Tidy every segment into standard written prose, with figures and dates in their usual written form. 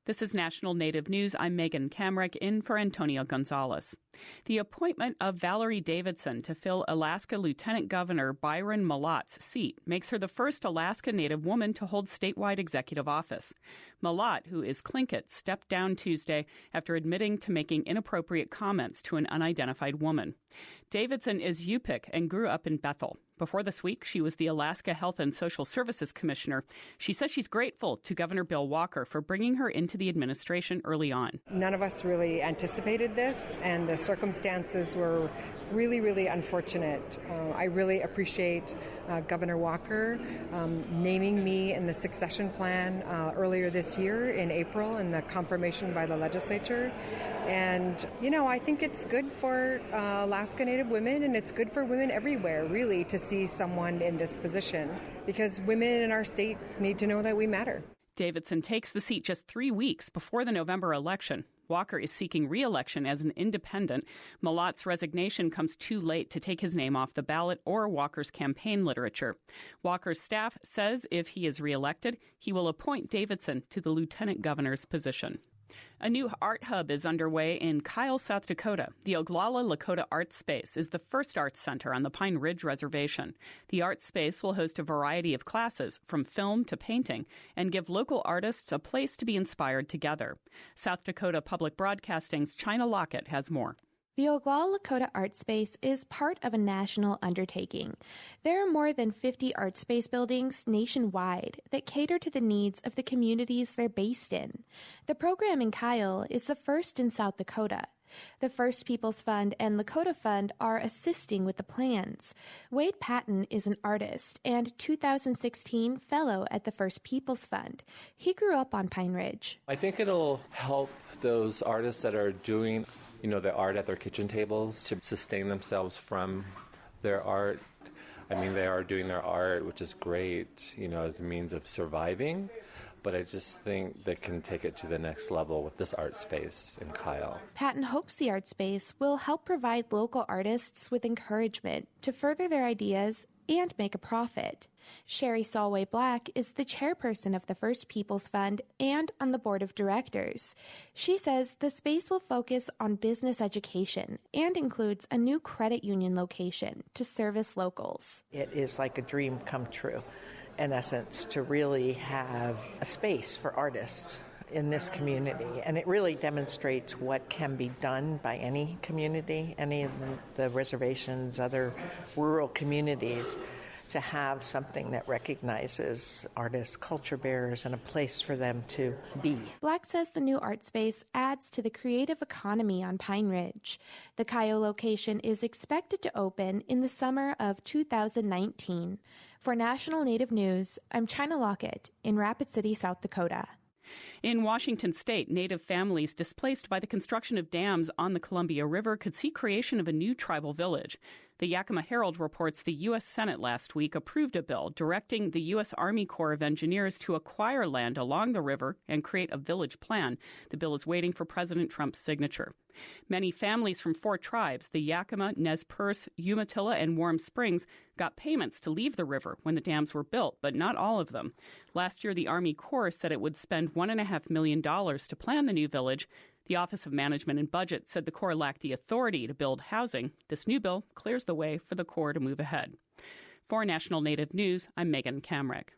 This is National Native News. I'm Megan Kamrick in for Antonio Gonzalez. The appointment of Valerie Davidson to fill Alaska Lieutenant Governor Byron Malot's seat makes her the first Alaska Native woman to hold statewide executive office. Malott, who is Tlingit, stepped down Tuesday after admitting to making inappropriate comments to an unidentified woman. Davidson is Yupik and grew up in Bethel. Before this week, she was the Alaska Health and Social Services Commissioner. She says she's grateful to Governor Bill Walker for bringing her into the administration early on. None of us really anticipated this, and the circumstances were really, really unfortunate. I really appreciate Governor Walker naming me in the succession plan earlier this year in April and the confirmation by the legislature. And, I think it's good for Alaska Native women, and it's good for women everywhere, really, to see someone in this position, because women in our state need to know that we matter. Davidson takes the seat just 3 weeks before the November election. Walker is seeking re-election as an independent. Malot's resignation comes too late to take his name off the ballot or Walker's campaign literature. Walker's staff says if he is re-elected, he will appoint Davidson to the lieutenant governor's position. A new art hub is underway in Kyle, South Dakota. The Oglala Lakota Art Space is the first arts center on the Pine Ridge Reservation. The art space will host a variety of classes, from film to painting, and give local artists a place to be inspired together. South Dakota Public Broadcasting's China Lockett has more. The Oglala Lakota Art Space is part of a national undertaking. There are more than 50 art space buildings nationwide that cater to the needs of the communities they're based in. The program in Kyle is the first in South Dakota. The First Peoples Fund and Lakota Fund are assisting with the plans. Wade Patton is an artist and 2016 fellow at the First Peoples Fund. He grew up on Pine Ridge. I think it'll help those artists that are doing the art at their kitchen tables to sustain themselves from their art. I mean, they are doing their art, which is great, as a means of surviving. But I just think they can take it to the next level with this art space in Kyle. Patton hopes the art space will help provide local artists with encouragement to further their ideas and make a profit. Sherry Solway Black is the chairperson of the First Peoples Fund and on the board of directors. She says the space will focus on business education and includes a new credit union location to service locals. It is like a dream come true, in essence, to really have a space for artists in this community. And it really demonstrates what can be done by any community, any of the reservations, other rural communities, to have something that recognizes artists, culture bearers, and a place for them to be. Black says the new art space adds to the creative economy on Pine Ridge. The Kyle location is expected to open in the summer of 2019. For National Native News, I'm China Lockett in Rapid City, South Dakota. In Washington state, Native families displaced by the construction of dams on the Columbia River could see creation of a new tribal village. The Yakima Herald reports the U.S. Senate last week approved a bill directing the U.S. Army Corps of Engineers to acquire land along the river and create a village plan. The bill is waiting for President Trump's signature. Many families from 4 tribes, the Yakima, Nez Perce, Umatilla, and Warm Springs, got payments to leave the river when the dams were built, but not all of them. Last year, the Army Corps said it would spend $1.5 million to plan the new village. The Office of Management and Budget said the Corps lacked the authority to build housing. This new bill clears the way for the Corps to move ahead. For National Native News, I'm Megan Kamrick.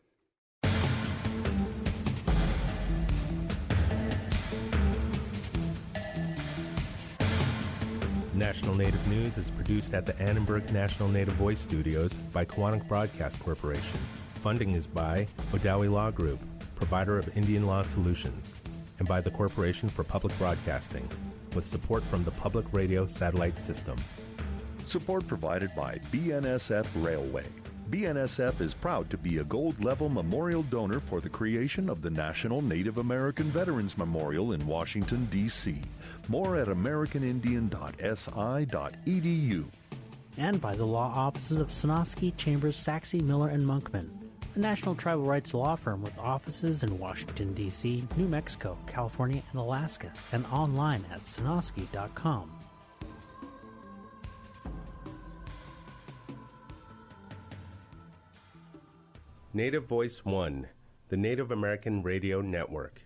National Native News is produced at the Annenberg National Native Voice Studios by Kawanak Broadcast Corporation. Funding is by Odawi Law Group, provider of Indian law solutions, and by the Corporation for Public Broadcasting, with support from the Public Radio Satellite System. Support provided by BNSF Railway. BNSF is proud to be a gold-level memorial donor for the creation of the National Native American Veterans Memorial in Washington, D.C. More at americanindian.si.edu. And by the law offices of Sonosky, Chambers, Saxe, Miller, and Monkman, a national tribal rights law firm with offices in Washington, D.C., New Mexico, California, and Alaska, and online at sonosky.com. Native Voice One, the Native American Radio Network.